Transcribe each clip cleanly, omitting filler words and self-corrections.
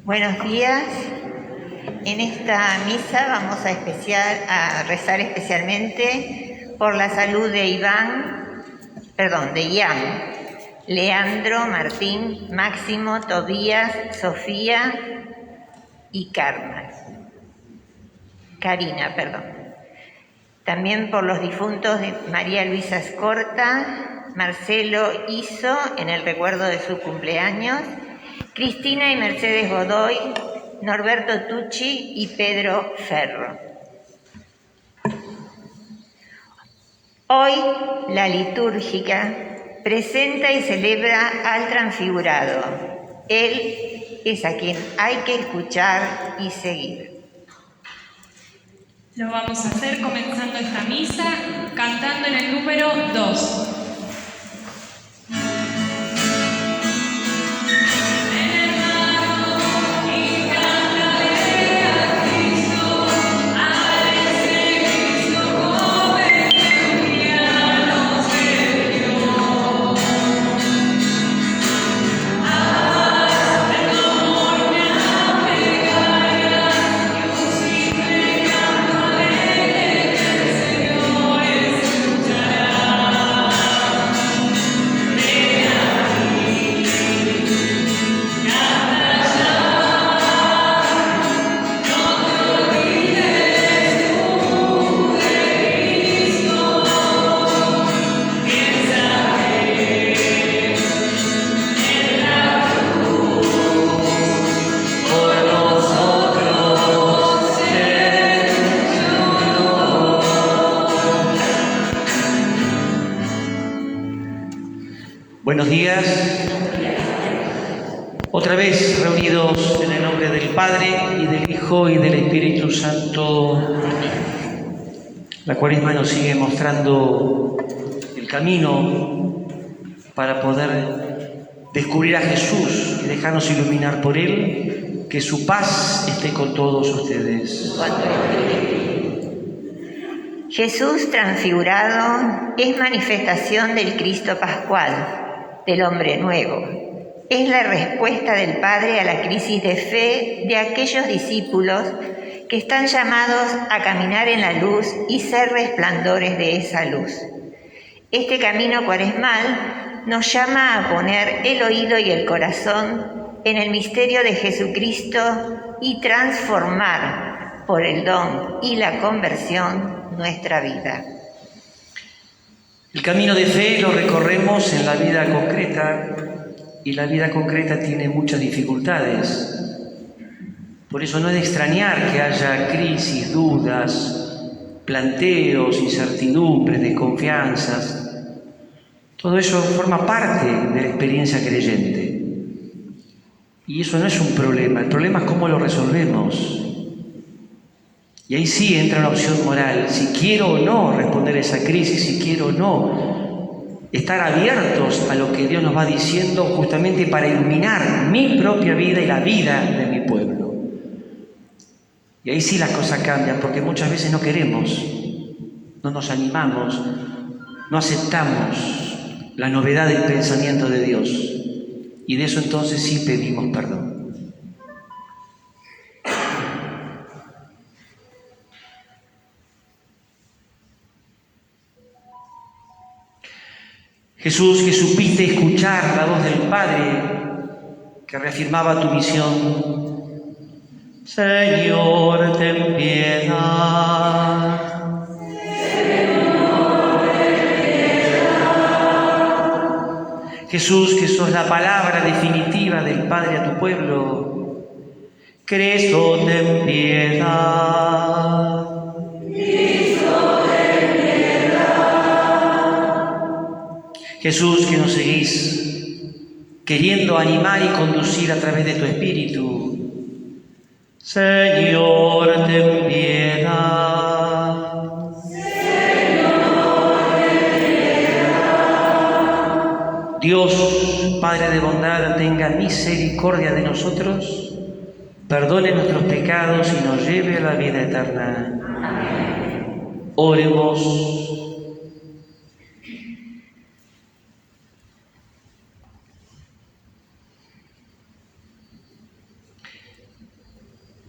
Buenos días. En esta misa vamos a rezar especialmente por la salud de Ian, Leandro, Martín, Máximo, Tobías, Sofía y Karina. También por los difuntos de María Luisa Escorta, Marcelo Iso, en el recuerdo de su cumpleaños, Cristina y Mercedes Godoy, Norberto Tucci y Pedro Ferro. Hoy la litúrgica presenta y celebra al transfigurado. Él es a quien hay que escuchar y seguir. Lo vamos a hacer comenzando esta misa cantando en el número 2. Buenos días. Otra vez reunidos en el nombre del Padre y del Hijo y del Espíritu Santo. La Cuaresma nos sigue mostrando el camino para poder descubrir a Jesús y dejarnos iluminar por Él. Que su paz esté con todos ustedes. Jesús transfigurado es manifestación del Cristo pascual, del hombre nuevo. Es la respuesta del Padre a la crisis de fe de aquellos discípulos que están llamados a caminar en la luz y ser resplandores de esa luz. Este camino cuaresmal nos llama a poner el oído y el corazón en el misterio de Jesucristo y transformar por el don y la conversión nuestra vida. El camino de fe lo recorremos en la vida concreta y la vida concreta tiene muchas dificultades. Por eso no es de extrañar que haya crisis, dudas, planteos, incertidumbres, desconfianzas. Todo eso forma parte de la experiencia creyente. Y eso no es un problema, el problema es cómo lo resolvemos. Y ahí sí entra una opción moral, si quiero o no responder a esa crisis, si quiero o no estar abiertos a lo que Dios nos va diciendo justamente para iluminar mi propia vida y la vida de mi pueblo. Y ahí sí las cosas cambian, porque muchas veces no queremos, no nos animamos, no aceptamos la novedad del pensamiento de Dios. Y de eso entonces sí pedimos perdón. Jesús, que supiste escuchar la voz del Padre, que reafirmaba tu misión. Señor, ten piedad. Señor, ten piedad. Jesús, que sos la palabra definitiva del Padre a tu pueblo. Cristo, ten piedad. Jesús, que nos seguís queriendo animar y conducir a través de tu Espíritu. Señor, ten piedad. Señor, ten piedad. Dios, Padre de bondad, tenga misericordia de nosotros, perdone nuestros pecados y nos lleve a la vida eterna. Amén. Oremos.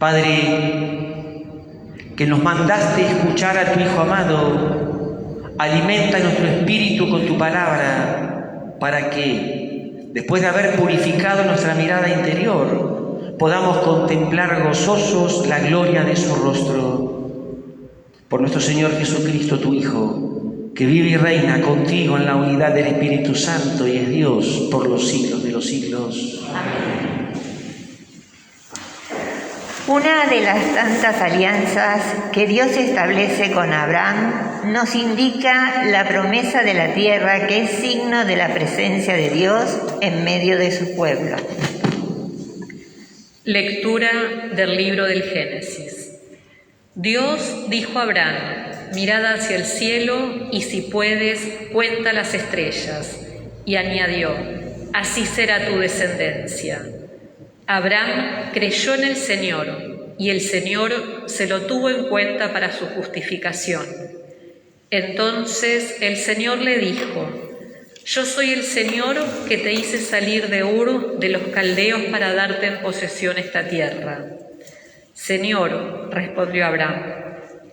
Padre, que nos mandaste escuchar a tu Hijo amado, alimenta nuestro espíritu con tu palabra, para que, después de haber purificado nuestra mirada interior, podamos contemplar gozosos la gloria de su rostro. Por nuestro Señor Jesucristo, tu Hijo, que vive y reina contigo en la unidad del Espíritu Santo y es Dios por los siglos de los siglos. Amén. Una de las tantas alianzas que Dios establece con Abraham nos indica la promesa de la tierra, que es signo de la presencia de Dios en medio de su pueblo. Lectura del libro del Génesis. Dios dijo a Abraham: mirad hacia el cielo y, si puedes, cuenta las estrellas. Y añadió: así será tu descendencia. Abraham creyó en el Señor, y el Señor se lo tuvo en cuenta para su justificación. Entonces el Señor le dijo: yo soy el Señor que te hice salir de Ur de los caldeos para darte en posesión esta tierra. Señor, respondió Abraham,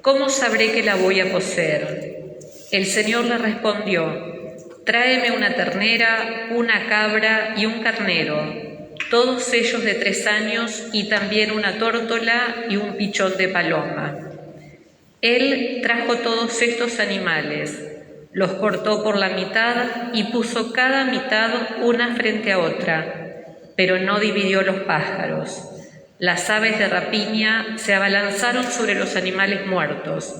¿cómo sabré que la voy a poseer? El Señor le respondió: tráeme una ternera, una cabra y un carnero, todos ellos de 3 años, y también una tórtola y un pichón de paloma. Él trajo todos estos animales, los cortó por la mitad y puso cada mitad una frente a otra, pero no dividió los pájaros. Las aves de rapiña se abalanzaron sobre los animales muertos,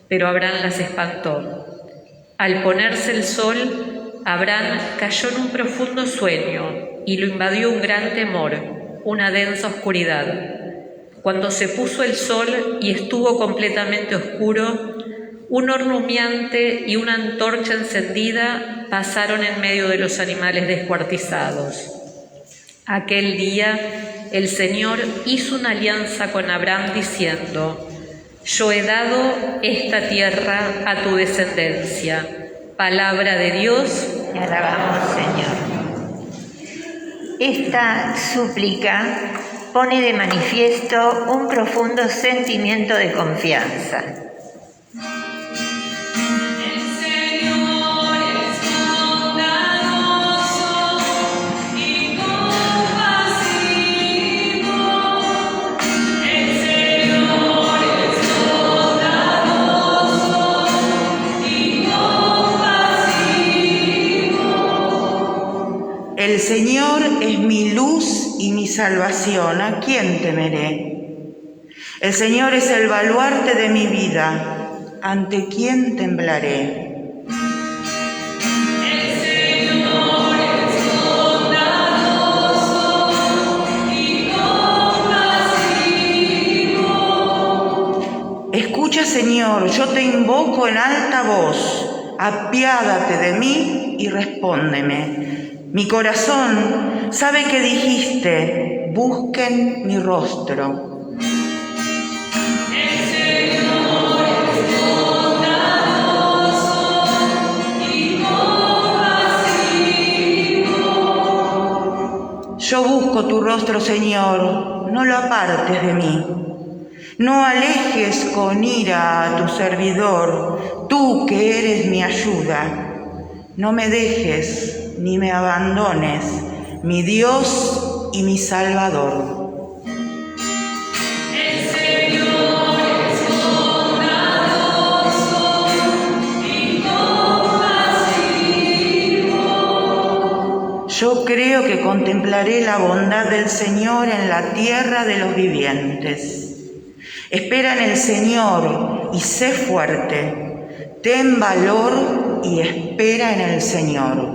pero Abraham las espantó. Al ponerse el sol, Abraham cayó en un profundo sueño y lo invadió un gran temor, una densa oscuridad. Cuando se puso el sol y estuvo completamente oscuro, un horno humeante y una antorcha encendida pasaron en medio de los animales descuartizados. Aquel día el Señor hizo una alianza con Abraham diciendo: yo he dado esta tierra a tu descendencia. Palabra de Dios. Te alabamos, Señor. Esta súplica pone de manifiesto un profundo sentimiento de confianza. El Señor es mi luz y mi salvación, ¿a quién temeré? El Señor es el baluarte de mi vida, ¿ante quién temblaré? El Señor es bondadoso y compasivo. Escucha, Señor, yo te invoco en alta voz, apiádate de mí y respóndeme. Mi corazón sabe que dijiste: busquen mi rostro. El Señor es bondadoso y compasivo. Yo busco tu rostro, Señor, no lo apartes de mí. No alejes con ira a tu servidor, tú que eres mi ayuda. No me dejes ni me abandones, mi Dios y mi Salvador. El Señor es bondadoso y compasivo. Yo creo que contemplaré la bondad del Señor en la tierra de los vivientes. Espera en el Señor y sé fuerte. Ten valor y espera en el Señor.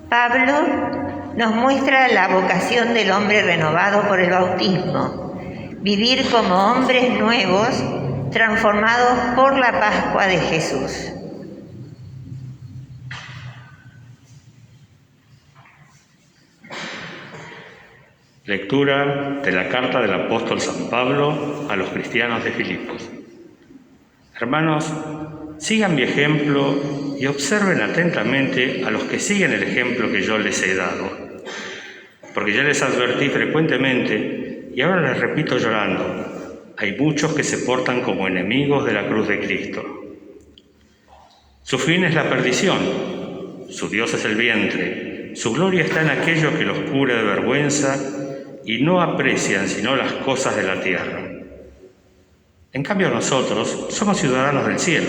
Pablo nos muestra la vocación del hombre renovado por el bautismo: vivir como hombres nuevos, transformados por la Pascua de Jesús. Lectura de la carta del apóstol San Pablo a los cristianos de Filipos. Hermanos, sigan mi ejemplo y observen atentamente a los que siguen el ejemplo que yo les he dado. Porque ya les advertí frecuentemente, y ahora les repito llorando, hay muchos que se portan como enemigos de la cruz de Cristo. Su fin es la perdición, su Dios es el vientre, su gloria está en aquello que los cubre de vergüenza y no aprecian sino las cosas de la tierra. En cambio nosotros somos ciudadanos del cielo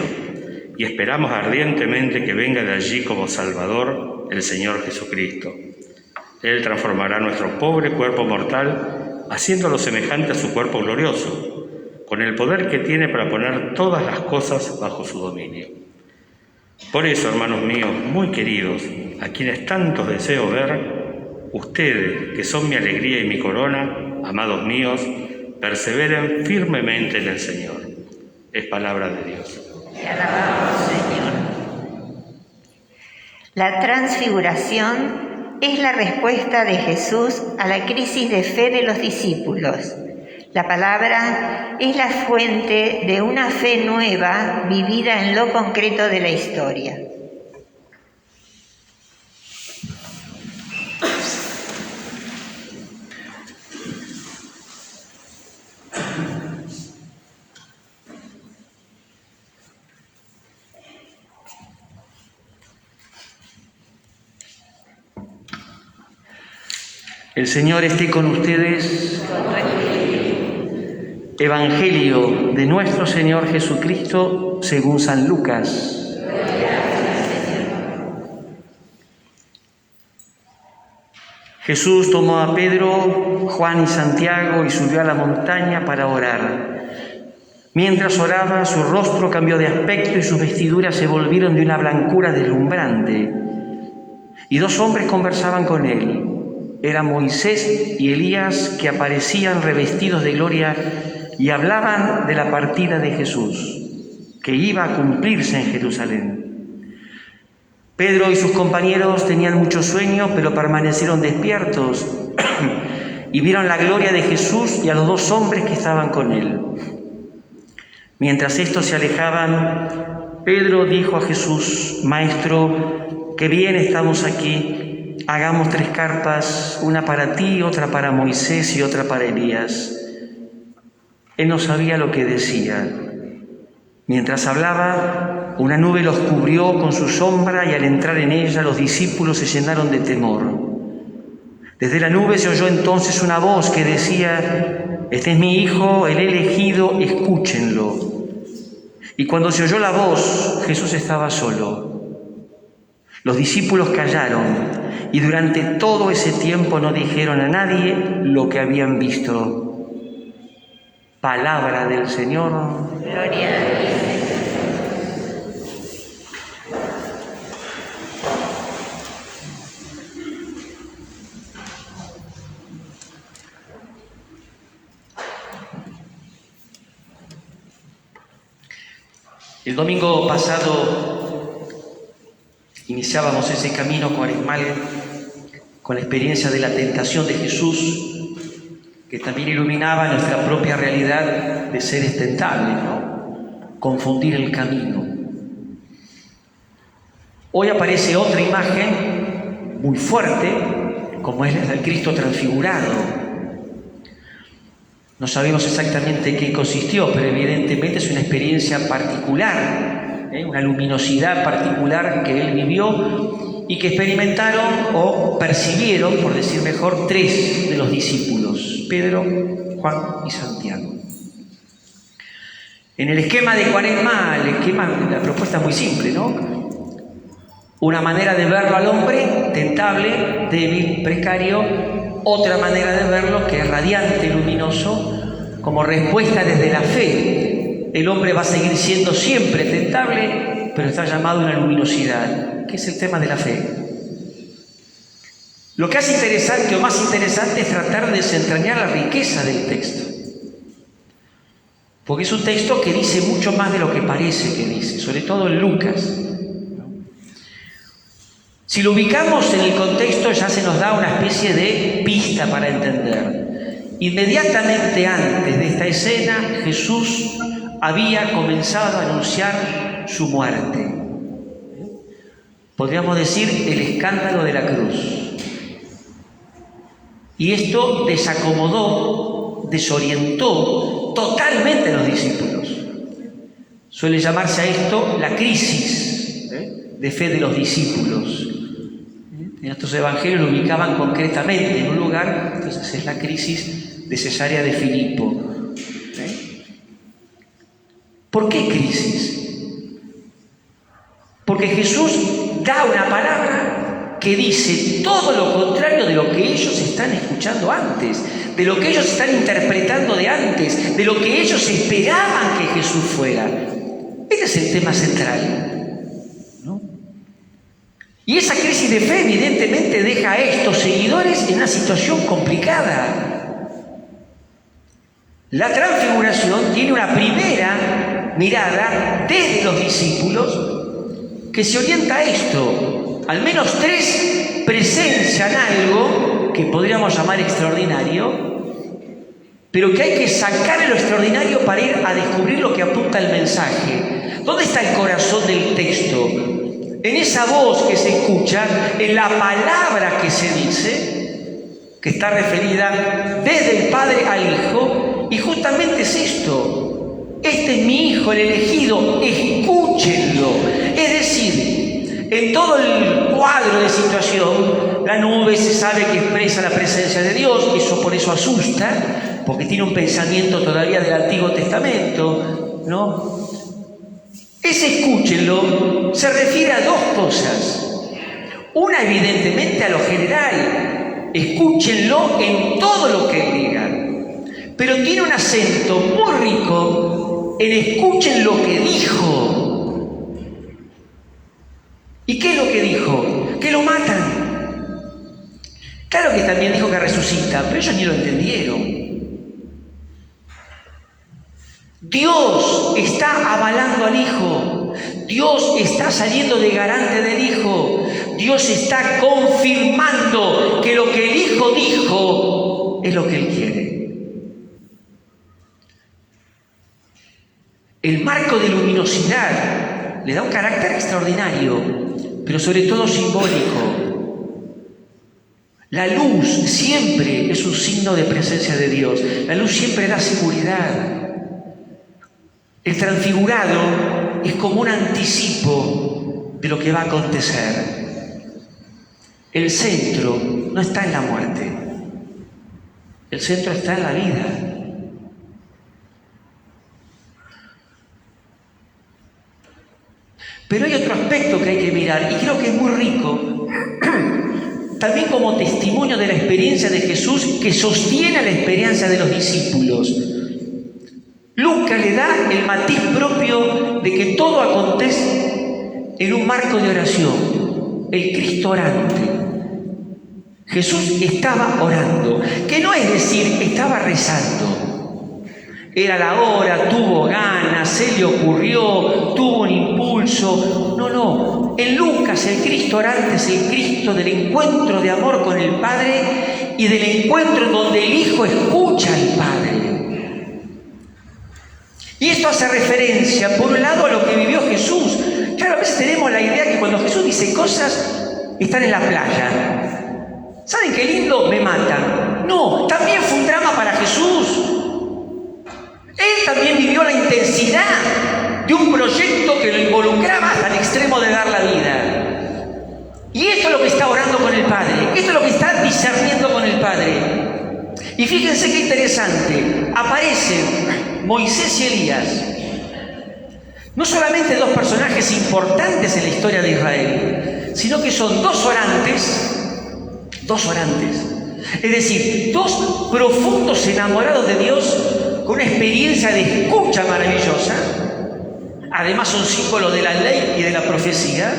y esperamos ardientemente que venga de allí como Salvador el Señor Jesucristo. Él transformará nuestro pobre cuerpo mortal haciéndolo semejante a su cuerpo glorioso, con el poder que tiene para poner todas las cosas bajo su dominio. Por eso, hermanos míos, muy queridos, a quienes tantos deseo ver, ustedes, que son mi alegría y mi corona, amados míos, perseveren firmemente en el Señor. Es palabra de Dios. Te alabamos, Señor. La transfiguración es la respuesta de Jesús a la crisis de fe de los discípulos. La palabra es la fuente de una fe nueva vivida en lo concreto de la historia. El Señor esté con ustedes. Evangelio de nuestro Señor Jesucristo según San Lucas. Jesús tomó a Pedro, Juan y Santiago y subió a la montaña para orar. Mientras oraba, su rostro cambió de aspecto y sus vestiduras se volvieron de una blancura deslumbrante. Y dos hombres conversaban con él. Eran Moisés y Elías, que aparecían revestidos de gloria y hablaban de la partida de Jesús, que iba a cumplirse en Jerusalén. Pedro y sus compañeros tenían mucho sueño, pero permanecieron despiertos y vieron la gloria de Jesús y a los dos hombres que estaban con él. Mientras estos se alejaban, Pedro dijo a Jesús: Maestro, qué bien estamos aquí. Hagamos 3 carpas, una para ti, otra para Moisés y otra para Elías. Él no sabía lo que decía. Mientras hablaba, una nube los cubrió con su sombra y al entrar en ella los discípulos se llenaron de temor. Desde la nube se oyó entonces una voz que decía: Este es mi Hijo, el elegido, escúchenlo. Y cuando se oyó la voz, Jesús estaba solo. Los discípulos callaron y durante todo ese tiempo no dijeron a nadie lo que habían visto. Palabra del Señor. Gloria a Dios. El domingo pasado iniciábamos ese camino cuaresmal con la experiencia de la tentación de Jesús, que también iluminaba nuestra propia realidad de seres tentables, ¿no? Confundir el camino. Hoy aparece otra imagen muy fuerte, como es la del Cristo transfigurado. No sabemos exactamente en qué consistió, pero evidentemente es una experiencia particular, una luminosidad particular que él vivió y que experimentaron o percibieron, por decir mejor, 3 de los discípulos: Pedro, Juan y Santiago. En el esquema de Cuaresma, la propuesta es muy simple, ¿no? Una manera de verlo al hombre, tentable, débil, precario. Otra manera de verlo que es radiante, luminoso, como respuesta desde la fe. El hombre va a seguir siendo siempre tentable, pero está llamado a una luminosidad, que es el tema de la fe. Lo que hace interesante o más interesante es tratar de desentrañar la riqueza del texto. Porque es un texto que dice mucho más de lo que parece que dice, sobre todo en Lucas. Si lo ubicamos en el contexto, ya se nos da una especie de pista para entender. Inmediatamente antes de esta escena, Jesús había comenzado a anunciar su muerte. Podríamos decir el escándalo de la cruz. Y esto desacomodó, desorientó totalmente a los discípulos. Suele llamarse a esto la crisis de fe de los discípulos. En estos evangelios lo ubicaban concretamente en un lugar, entonces es la crisis de Cesarea de Filipo. ¿Por qué crisis? Porque Jesús da una palabra que dice todo lo contrario de lo que ellos están escuchando antes, de lo que ellos están interpretando de antes, de lo que ellos esperaban que Jesús fuera. Este es el tema central, ¿no? Y esa crisis de fe evidentemente deja a estos seguidores en una situación complicada. La transfiguración tiene una primera mirada desde los discípulos que se orienta a esto. Al menos 3 presencian algo que podríamos llamar extraordinario, pero que hay que sacar de lo extraordinario para ir a descubrir lo que apunta el mensaje. ¿Dónde está el corazón del texto? En esa voz que se escucha, en la palabra que se dice, que está referida desde el Padre al Hijo, y justamente es esto: este es mi Hijo, el elegido, escúchenlo. Es decir, en todo el cuadro de situación, la nube se sabe que expresa la presencia de Dios, eso por eso asusta, porque tiene un pensamiento todavía del Antiguo Testamento, ¿no? Ese escúchenlo se refiere a 2 cosas. Una, evidentemente, a lo general. Escúchenlo en todo lo que diga. Pero tiene un acento muy rico en escuchen lo que dijo. ¿Y qué es lo que dijo? Que lo matan. Claro que también dijo que resucita, pero ellos ni lo entendieron. Dios está avalando al Hijo. Dios está saliendo de garante del Hijo. Dios está confirmando que lo que el Hijo dijo es lo que Él quiere. El marco de luminosidad le da un carácter extraordinario, pero sobre todo simbólico. La luz siempre es un signo de presencia de Dios. La luz siempre da seguridad. El transfigurado es como un anticipo de lo que va a acontecer. El centro no está en la muerte. El centro está en la vida. Pero hay otro aspecto que hay que mirar, y creo que es muy rico, también como testimonio de la experiencia de Jesús que sostiene la experiencia de los discípulos. Lucas le da el matiz propio de que todo acontece en un marco de oración, el Cristo orante. Jesús estaba orando, que no es decir, estaba rezando. Era la hora, tuvo ganas, se le ocurrió, tuvo un impulso. No. En Lucas el Cristo orante es el Cristo del encuentro de amor con el Padre y del encuentro en donde el Hijo escucha al Padre. Y esto hace referencia, por un lado, a lo que vivió Jesús. Claro, a veces tenemos la idea que cuando Jesús dice cosas, están en la playa. ¿Saben qué lindo? Me matan. No, también fue un drama para Jesús. Él también vivió la intensidad de un proyecto que lo involucraba hasta el extremo de dar la vida. Y esto es lo que está orando con el Padre. Esto es lo que está discerniendo con el Padre. Y fíjense qué interesante. Aparecen Moisés y Elías. No solamente 2 personajes importantes en la historia de Israel, sino que son 2 orantes. Es decir, 2 profundos enamorados de Dios con una experiencia de escucha maravillosa. Además son símbolos de la ley y de la profecía.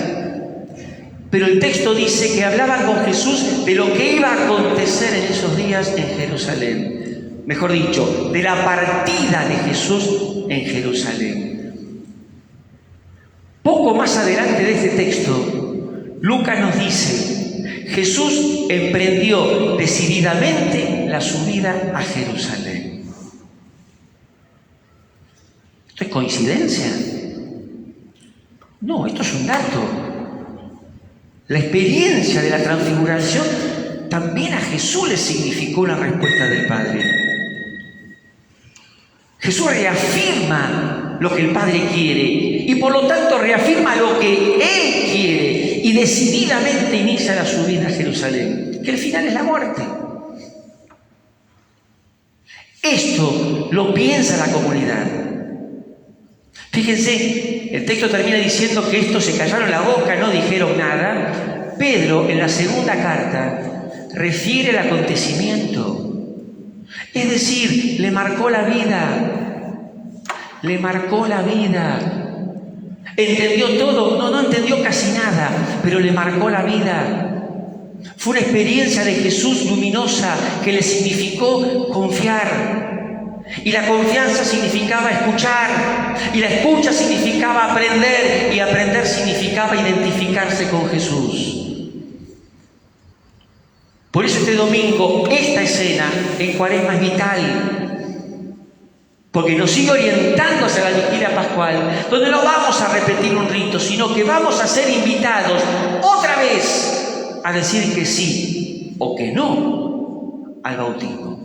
Pero el texto dice que hablaban con Jesús de lo que iba a acontecer en esos días en Jerusalén. Mejor dicho, de la partida de Jesús en Jerusalén. Poco más adelante de este texto, Lucas nos dice: Jesús emprendió decididamente la subida a Jerusalén. Esto es coincidencia? No, esto es un dato. La experiencia de la transfiguración también a Jesús le significó una respuesta del Padre. Jesús reafirma lo que el Padre quiere y por lo tanto reafirma lo que Él quiere y decididamente inicia la subida a Jerusalén, que el final es la muerte. Esto lo piensa la comunidad. Fíjense, el texto termina diciendo que estos se callaron la boca, no dijeron nada. Pedro, en la segunda carta, refiere el acontecimiento. Es decir, le marcó la vida. Le marcó la vida. ¿Entendió todo? No entendió casi nada, pero le marcó la vida. Fue una experiencia de Jesús luminosa que le significó confiar. Y la confianza significaba escuchar. Y la escucha significaba aprender. Y aprender significaba identificarse con Jesús. Por eso este domingo, esta escena en Cuaresma es vital. Porque nos sigue orientando hacia la vigilia pascual, donde no vamos a repetir un rito, sino que vamos a ser invitados otra vez a decir que sí o que no al bautismo.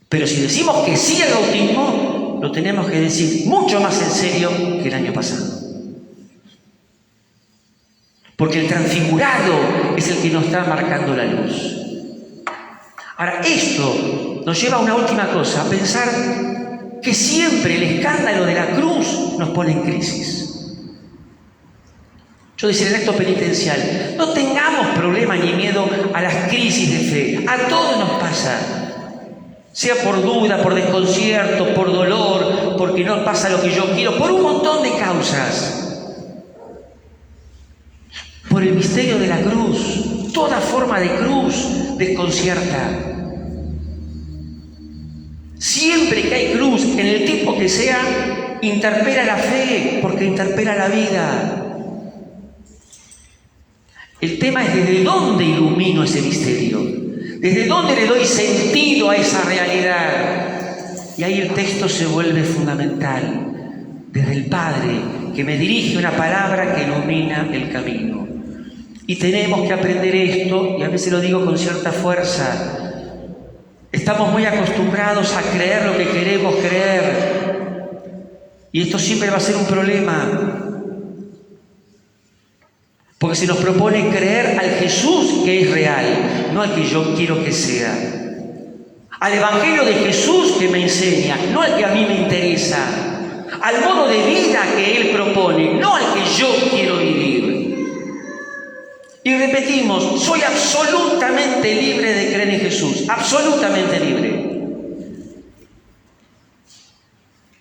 Pero si decimos que sí al bautismo, lo tenemos que decir mucho más en serio que el año pasado. Porque el transfigurado es el que nos está marcando la luz. Ahora, esto nos lleva a una última cosa, a pensar que siempre el escándalo de la cruz nos pone en crisis. Yo decía en el acto penitencial, no tengamos problema ni miedo a las crisis de fe. A todos nos pasa. Sea por duda, por desconcierto, por dolor, porque no pasa lo que yo quiero, por un montón de causas. Por el misterio de la cruz, toda forma de cruz desconcierta. Siempre que hay cruz, en el tipo que sea, interpela la fe, porque interpela la vida. El tema es desde dónde ilumino ese misterio, desde dónde le doy sentido a esa realidad. Y ahí el texto se vuelve fundamental, desde el Padre, que me dirige una palabra que ilumina el camino. Y tenemos que aprender esto, y a veces lo digo con cierta fuerza. Estamos muy acostumbrados a creer lo que queremos creer. Y esto siempre va a ser un problema. Porque se nos propone creer al Jesús que es real, no al que yo quiero que sea. Al Evangelio de Jesús que me enseña, no al que a mí me interesa. Al modo de vida que Él propone, no al que yo quiero vivir. Y repetimos, soy absolutamente libre de creer en Jesús, absolutamente libre.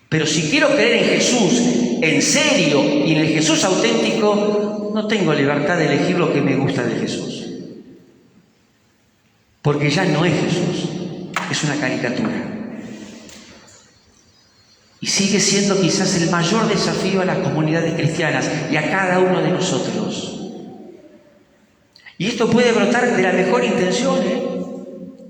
Pero si quiero creer en Jesús en serio y en el Jesús auténtico, no tengo libertad de elegir lo que me gusta de Jesús. Porque ya no es Jesús, es una caricatura. Y sigue siendo quizás el mayor desafío a las comunidades cristianas y a cada uno de nosotros. Y esto puede brotar de la mejor intención,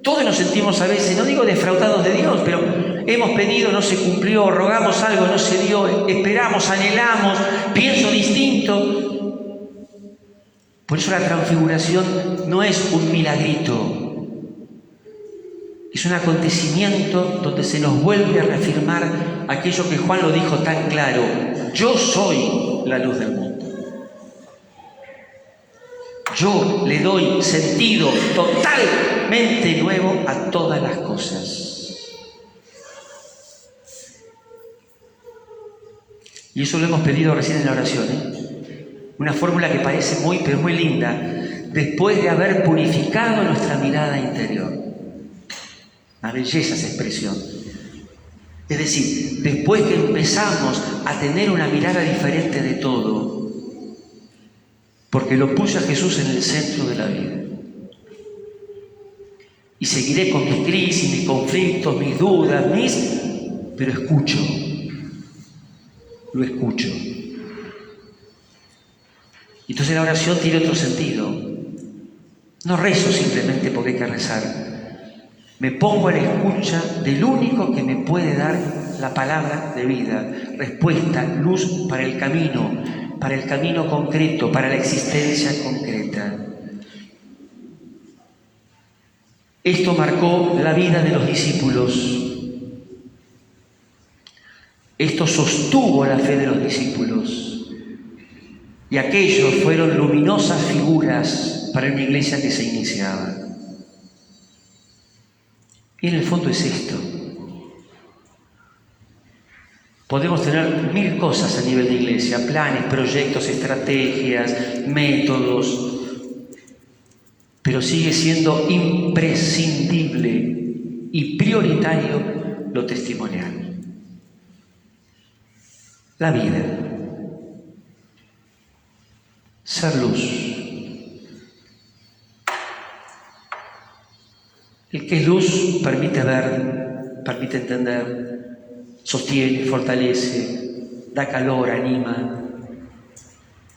Todos nos sentimos a veces, no digo defraudados de Dios, pero hemos pedido, no se cumplió, rogamos algo, no se dio, esperamos, anhelamos, pienso distinto. Por eso la transfiguración no es un milagrito, es un acontecimiento donde se nos vuelve a reafirmar aquello que Juan lo dijo tan claro: yo soy la luz del mundo. Yo le doy sentido totalmente nuevo a todas las cosas. Y eso lo hemos pedido recién en la oración, Una fórmula que parece muy, pero muy linda, después de haber purificado nuestra mirada interior. Una belleza esa expresión. Es decir, después que empezamos a tener una mirada diferente de todo, porque lo puse a Jesús en el centro de la vida. Y seguiré con mis crisis, mis conflictos, mis dudas, pero escucho. Lo escucho. Entonces la oración tiene otro sentido. No rezo simplemente porque hay que rezar. Me pongo a la escucha del único que me puede dar la palabra de vida, respuesta, luz para el camino concreto, para la existencia concreta. Esto marcó la vida de los discípulos. Esto sostuvo la fe de los discípulos. Y aquellos fueron luminosas figuras para una iglesia que se iniciaba. Y en el fondo es esto. Podemos tener 1000 cosas a nivel de iglesia, planes, proyectos, estrategias, métodos, pero sigue siendo imprescindible y prioritario lo testimonial. La vida. Ser luz. El que es luz permite ver, permite entender, sostiene, fortalece, da calor, anima,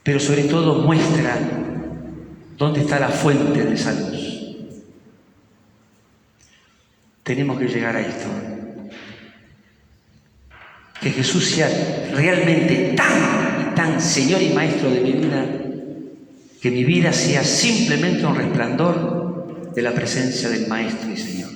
pero sobre todo muestra dónde está la fuente de esa luz. Tenemos que llegar a esto. Que Jesús sea realmente tan Señor y Maestro de mi vida, que mi vida sea simplemente un resplandor de la presencia del Maestro y Señor.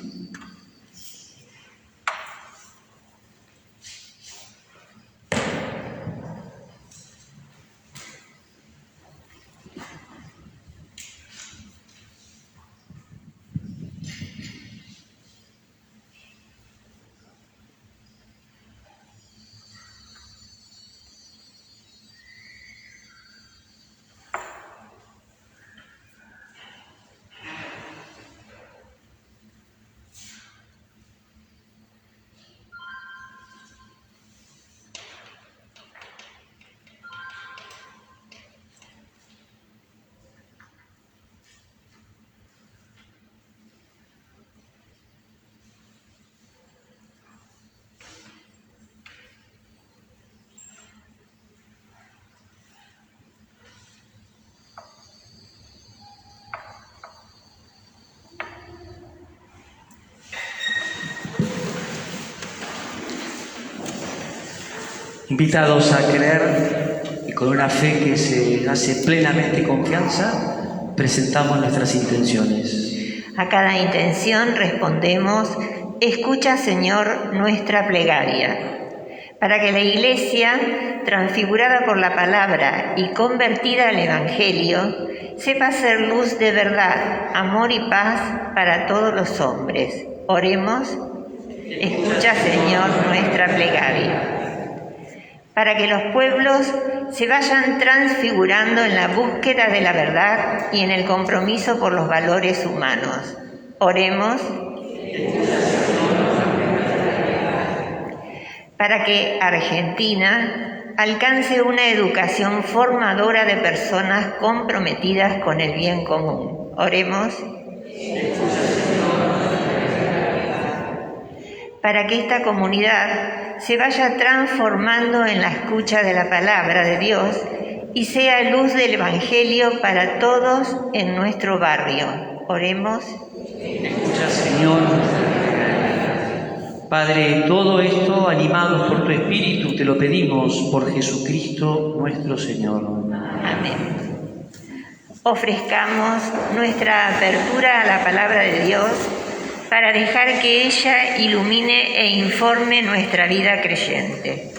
Invitados a creer y con una fe que se hace plenamente confianza, presentamos nuestras intenciones. A cada intención respondemos: escucha, Señor, nuestra plegaria, para que la Iglesia, transfigurada por la palabra y convertida al Evangelio, sepa ser luz de verdad, amor y paz para todos los hombres. Oremos: escucha, Señor, nuestra plegaria. Para que los pueblos se vayan transfigurando en la búsqueda de la verdad y en el compromiso por los valores humanos. Oremos. Para que Argentina alcance una educación formadora de personas comprometidas con el bien común. Oremos. Para que esta comunidad se vaya transformando en la escucha de la palabra de Dios y sea luz del Evangelio para todos en nuestro barrio. Oremos. Escucha, Señor. Padre, todo esto, animados por tu Espíritu, te lo pedimos por Jesucristo nuestro Señor. Amén. Ofrezcamos nuestra apertura a la palabra de Dios para dejar que ella ilumine e informe nuestra vida creyente.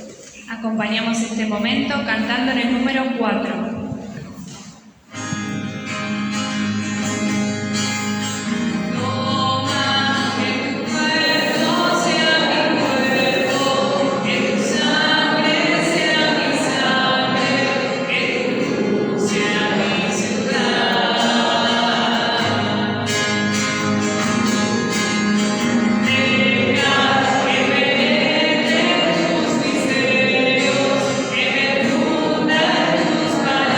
Acompañamos este momento cantando en el número 4. Para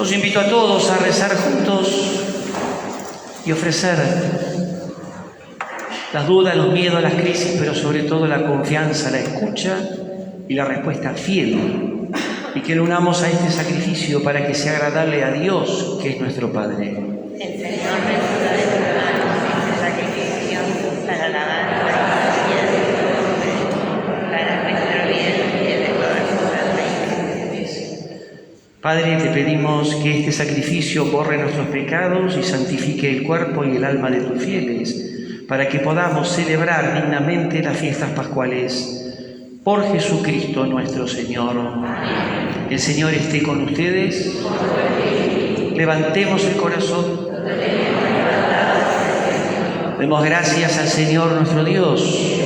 Os invito a todos a rezar juntos y ofrecer las dudas, los miedos, las crisis, pero sobre todo la confianza, la escucha y la respuesta fiel. Y que lo unamos a este sacrificio para que sea agradable a Dios, que es nuestro Padre. El Señor reciba de tus manos este sacrificio para alabanza y gloria de tu nombre, para nuestro bien y el de toda su santa iglesia. Padre, te pedimos que este sacrificio borre nuestros pecados y santifique el cuerpo y el alma de tus fieles, para que podamos celebrar dignamente las fiestas pascuales. Por Jesucristo nuestro Señor. Amén. El Señor esté con ustedes. Levantemos el corazón. Demos gracias al Señor nuestro Dios.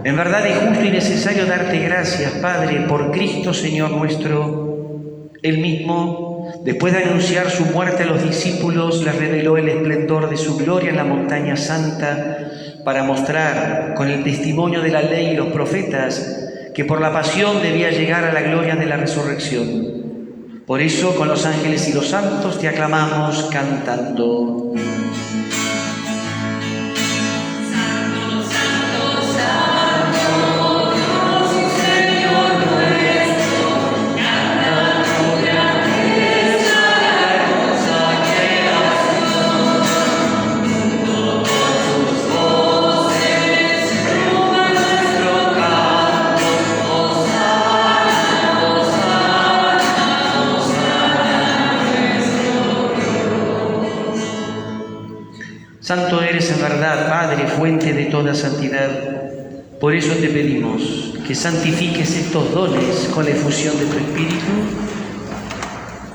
En verdad es justo y necesario darte gracias, Padre, por Cristo Señor nuestro. Él mismo, después de anunciar su muerte a los discípulos, les reveló el esplendor de su gloria en la montaña santa, para mostrar, con el testimonio de la ley y los profetas, que por la pasión debía llegar a la gloria de la resurrección. Por eso, con los ángeles y los santos, te aclamamos cantando. Santo eres en verdad, Padre, fuente de toda santidad. Por eso te pedimos que santifiques estos dones con la efusión de tu Espíritu,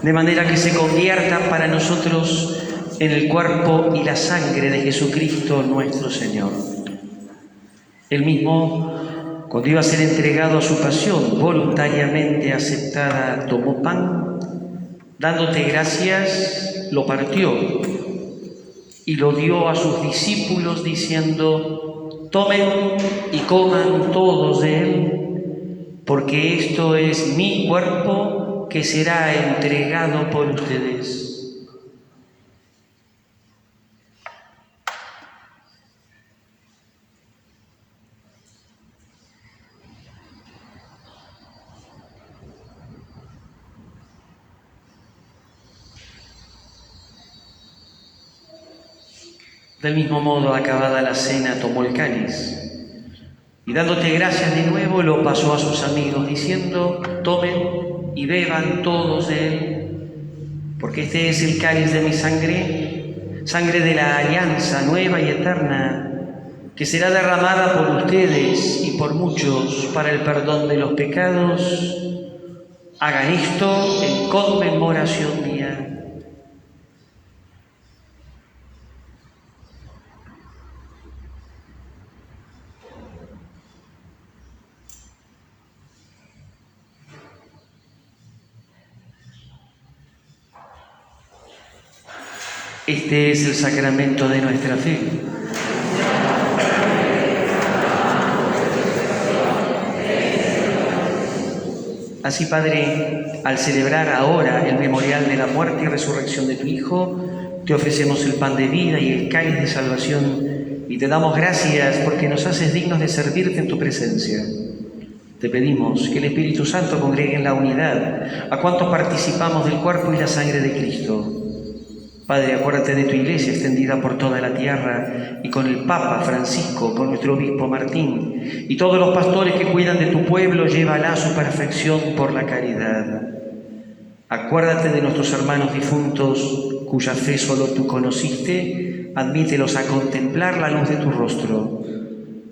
de manera que se conviertan para nosotros en el cuerpo y la sangre de Jesucristo nuestro Señor. Él mismo, cuando iba a ser entregado a su pasión voluntariamente aceptada, tomó pan, dándote gracias, lo partió y lo dio a sus discípulos diciendo: tomen y coman todos de él, porque esto es mi cuerpo que será entregado por ustedes. Del mismo modo, acabada la cena, tomó el cáliz y dándote gracias de nuevo, lo pasó a sus amigos, diciendo: tomen y beban todos de él, porque este es el cáliz de mi sangre, sangre de la alianza nueva y eterna, que será derramada por ustedes y por muchos para el perdón de los pecados. Hagan esto en conmemoración mía. Este es el sacramento de nuestra fe. Así, Padre, al celebrar ahora el memorial de la muerte y resurrección de tu Hijo, te ofrecemos el pan de vida y el cáliz de salvación, y te damos gracias porque nos haces dignos de servirte en tu presencia. Te pedimos que el Espíritu Santo congregue en la unidad a cuantos participamos del cuerpo y la sangre de Cristo. Padre, acuérdate de tu Iglesia extendida por toda la tierra y con el Papa Francisco, con nuestro Obispo Martín y todos los pastores que cuidan de tu pueblo, llévala a su perfección por la caridad. Acuérdate de nuestros hermanos difuntos, cuya fe solo tú conociste, admítelos a contemplar la luz de tu rostro.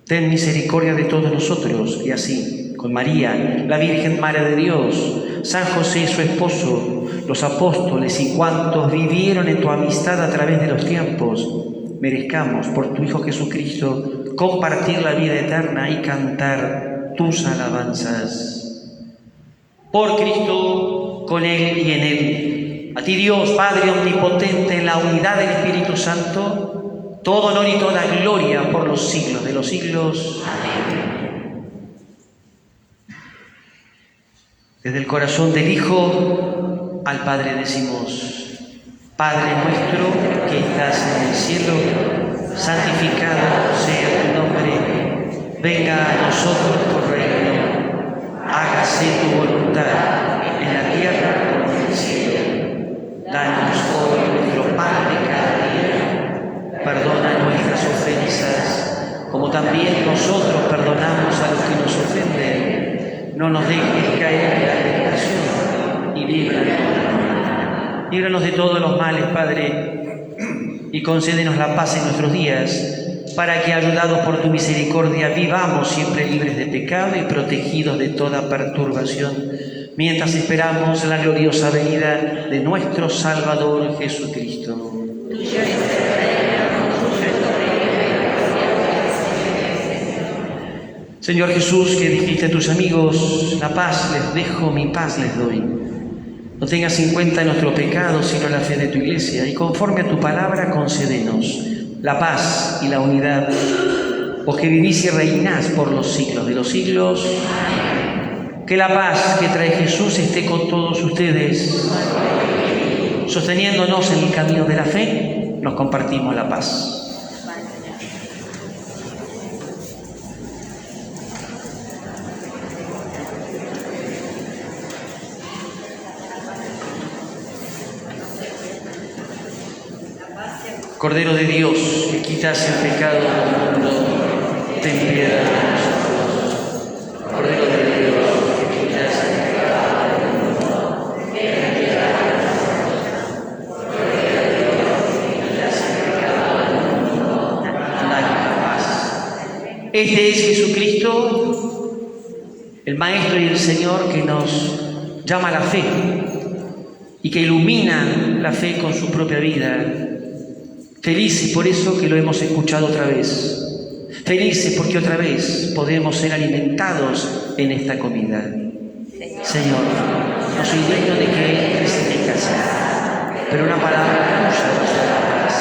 Ten misericordia de todos nosotros y así, con María, la Virgen Madre de Dios, San José su esposo, los apóstoles y cuantos vivieron en tu amistad a través de los tiempos, merezcamos por tu Hijo Jesucristo compartir la vida eterna y cantar tus alabanzas. Por Cristo, con Él y en Él, a ti Dios, Padre omnipotente, en la unidad del Espíritu Santo, todo honor y toda gloria por los siglos de los siglos. Amén. Desde el corazón del Hijo al Padre decimos: Padre nuestro que estás en el cielo, santificado sea tu nombre, venga a nosotros tu reino, hágase tu voluntad en la tierra como en el cielo. Danos hoy nuestro pan de cada día, perdona nuestras ofensas, como también nosotros perdonamos a los que nos ofenden. No nos dejes caer en la tentación y líbranos de todos los males, Padre, y concédenos la paz en nuestros días, para que, ayudados por tu misericordia, vivamos siempre libres de pecado y protegidos de toda perturbación, mientras esperamos la gloriosa venida de nuestro Salvador Jesucristo. Señor Jesús, que dijiste a tus amigos: la paz les dejo, mi paz les doy. No tengas en cuenta nuestro pecado, sino la fe de tu Iglesia, y conforme a tu palabra concédenos la paz y la unidad, vos que vivís y reinás por los siglos de los siglos. Que la paz que trae Jesús esté con todos ustedes. Sosteniéndonos en el camino de la fe, nos compartimos la paz. Cordero de Dios, que quitas el pecado del mundo, ten piedad de nosotros. Cordero de Dios, que quitas el pecado del mundo, ten piedad de nosotros. Cordero de Dios, que quitas el pecado del mundo, danos la paz. Este es Jesucristo, el Maestro y el Señor, que nos llama a la fe y que ilumina la fe con su propia vida. Felices por eso que lo hemos escuchado otra vez. Felices porque otra vez podemos ser alimentados en esta comida. Señor, no soy digno de que entres en mi casa, pero una palabra tuya nos dará paz.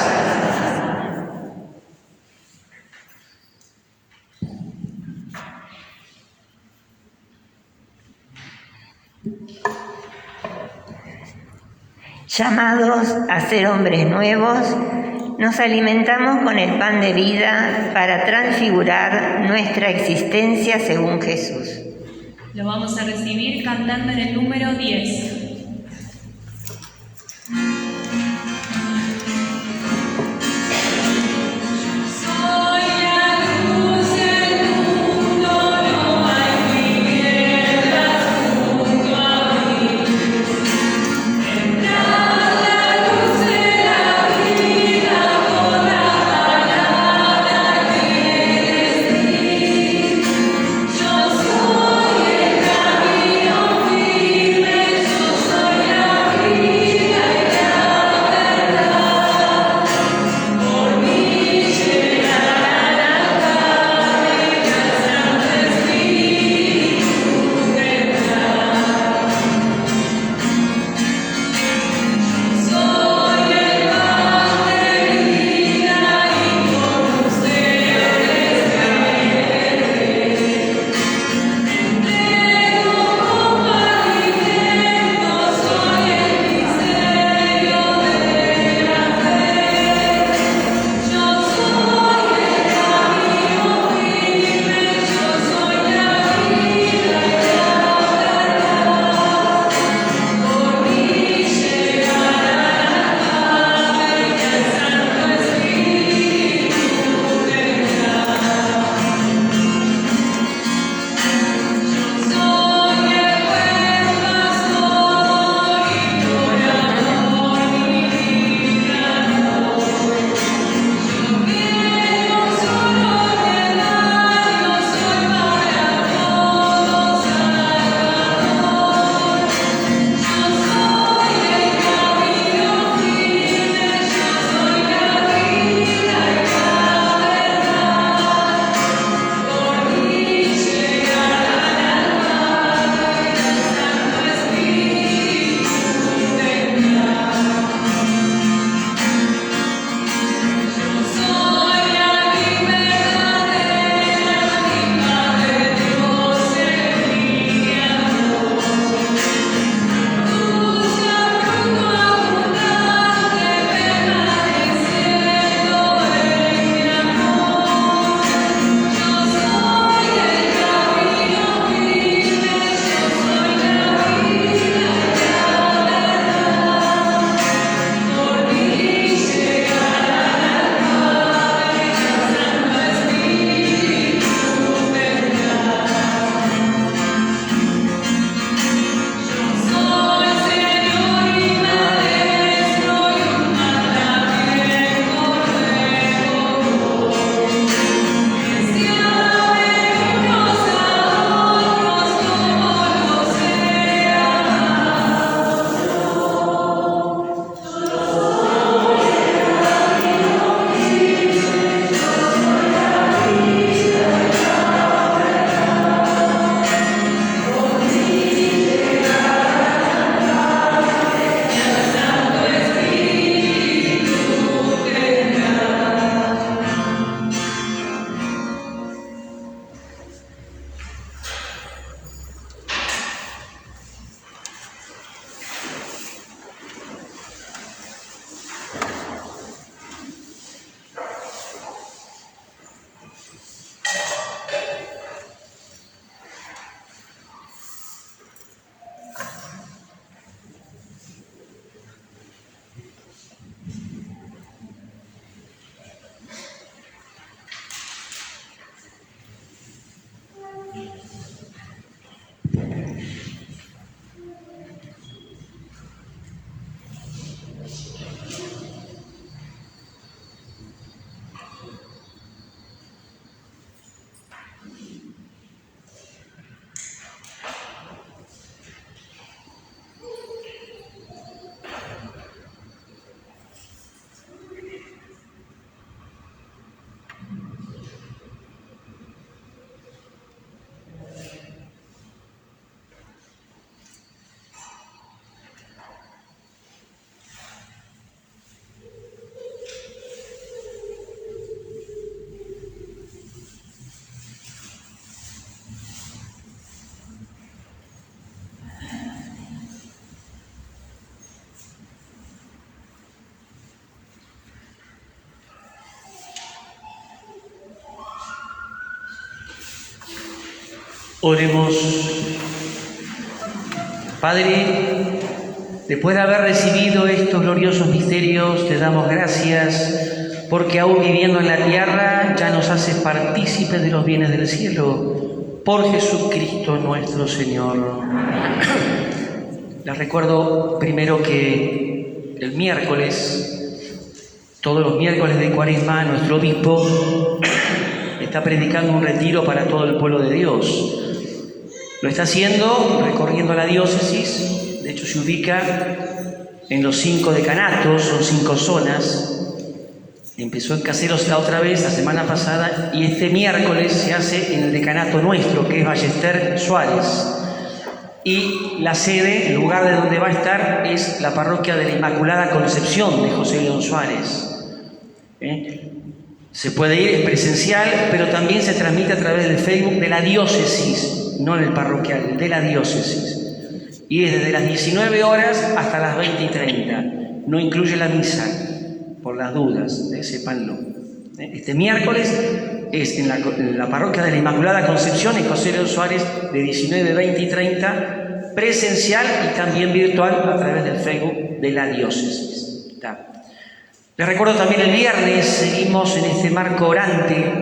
Llamados a ser hombres nuevos, nos alimentamos con el pan de vida para transfigurar nuestra existencia según Jesús. Lo vamos a recibir cantando en el número 10. Yo soy el camino firme, yo Oremos. Padre, después de haber recibido estos gloriosos misterios, te damos gracias porque aún viviendo en la tierra ya nos haces partícipes de los bienes del cielo. Por Jesucristo nuestro Señor. Les recuerdo primero que el miércoles, todos los miércoles de Cuaresma, nuestro obispo está predicando un retiro para todo el pueblo de Dios. Lo está haciendo recorriendo la diócesis, de hecho se ubica en los 5 decanatos, son 5 zonas. Empezó en Caseros la otra vez, la semana pasada, y este miércoles se hace en el decanato nuestro, que es Ballester Suárez. Y la sede, el lugar de donde va a estar, es la parroquia de la Inmaculada Concepción de José León Suárez. Se puede ir, es presencial, pero también se transmite a través del Facebook de la diócesis, no del parroquial, de la diócesis. Y es desde las 19 horas hasta las 20:30. No incluye la misa, por las dudas, sépanlo. Este miércoles es en la parroquia de la Inmaculada Concepción en José León Suárez de 19, 20 y 30, presencial y también virtual a través del Facebook de la diócesis. ¿Está? Les recuerdo también el viernes, seguimos en este marco orante,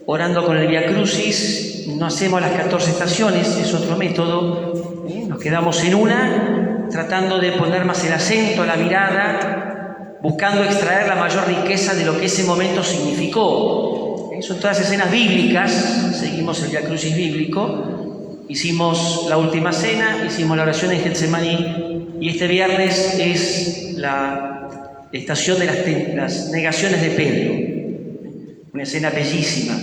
orando con el Vía Crucis. No hacemos las 14 estaciones, es otro método. Nos quedamos en una, tratando de poner más el acento, la mirada, buscando extraer la mayor riqueza de lo que ese momento significó. Son todas escenas bíblicas, seguimos el Vía Crucis bíblico, hicimos la última cena, hicimos la oración en Getsemaní, y este viernes es la estación de las negaciones de Pedro, una escena bellísima.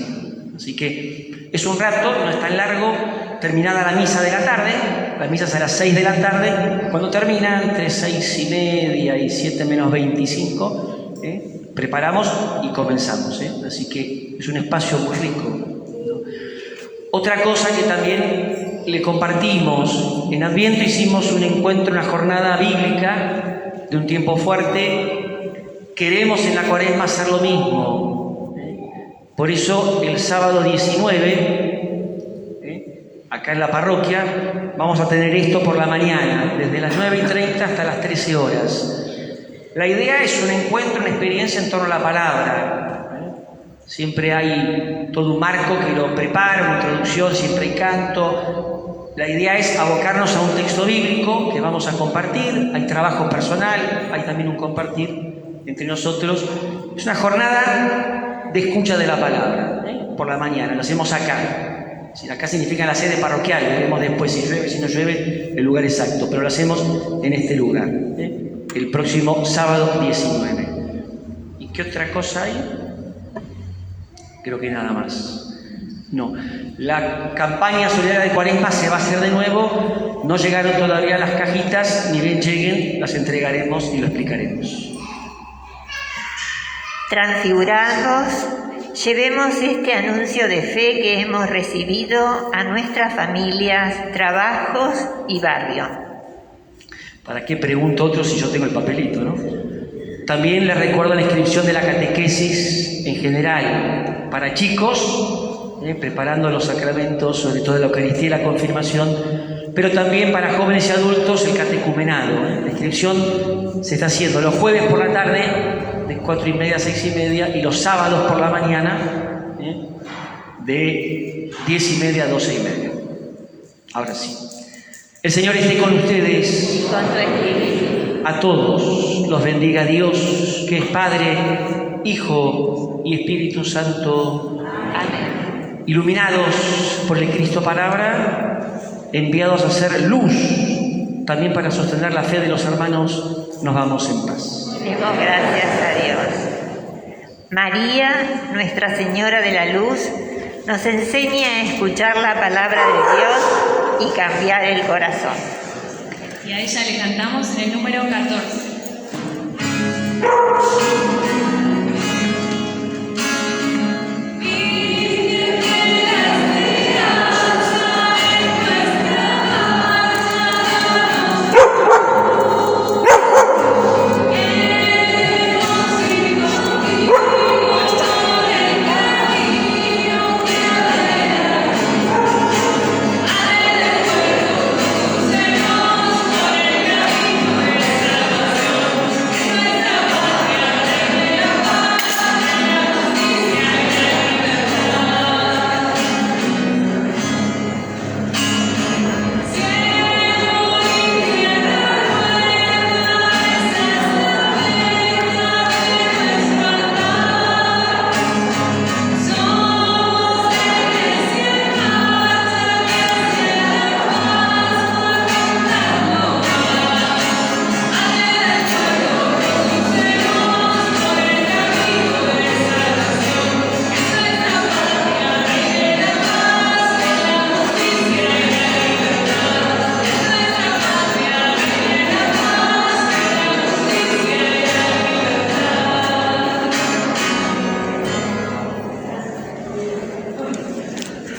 Así que es un rato, no es tan largo, terminada la misa de la tarde, la misa es a las 6 de la tarde, cuando termina, entre 6:30 y 7 menos 25, preparamos y comenzamos. Así que es un espacio muy rico, ¿no? Otra cosa que también le compartimos, en Adviento hicimos un encuentro, una jornada bíblica, de un tiempo fuerte. Queremos en la Cuaresma hacer lo mismo. Por eso el sábado 19, acá en la parroquia, vamos a tener esto por la mañana, desde las 9:30 hasta las 13 horas. La idea es un encuentro, una experiencia en torno a la palabra. Siempre hay todo un marco que lo prepara, una introducción, siempre hay canto. La idea es abocarnos a un texto bíblico que vamos a compartir, hay trabajo personal, hay también un compartir entre nosotros. Es una jornada de escucha de la palabra, por la mañana, lo hacemos acá. Acá significa la sede parroquial, veremos después si llueve, si no llueve, el lugar exacto, pero lo hacemos en este lugar, el próximo sábado 19. ¿Y qué otra cosa hay? Creo que nada más. No, la campaña solidaria de Cuaresma se va a hacer de nuevo. No llegaron todavía las cajitas, ni bien lleguen, las entregaremos y lo explicaremos. Transfigurados, llevemos este anuncio de fe que hemos recibido a nuestras familias, trabajos y barrio. ¿Para qué pregunto otro si yo tengo el papelito, no? También les recuerdo la inscripción de la catequesis en general para chicos, preparando los sacramentos, sobre todo la Eucaristía y la confirmación, pero también para jóvenes y adultos el catecumenado. La inscripción se está haciendo los jueves por la tarde, de 4:30 a 6:30, y los sábados por la mañana, de 10:30 a 12:30. Ahora sí. El Señor esté con ustedes. Y con tu espíritu. A todos los bendiga Dios, que es Padre, Hijo y Espíritu Santo. Amén. Iluminados por el Cristo Palabra, enviados a ser luz, también para sostener la fe de los hermanos, nos vamos en paz. Demos gracias a Dios. María, Nuestra Señora de la Luz, nos enseña a escuchar la palabra de Dios y cambiar el corazón. Y a ella le cantamos en el número 14.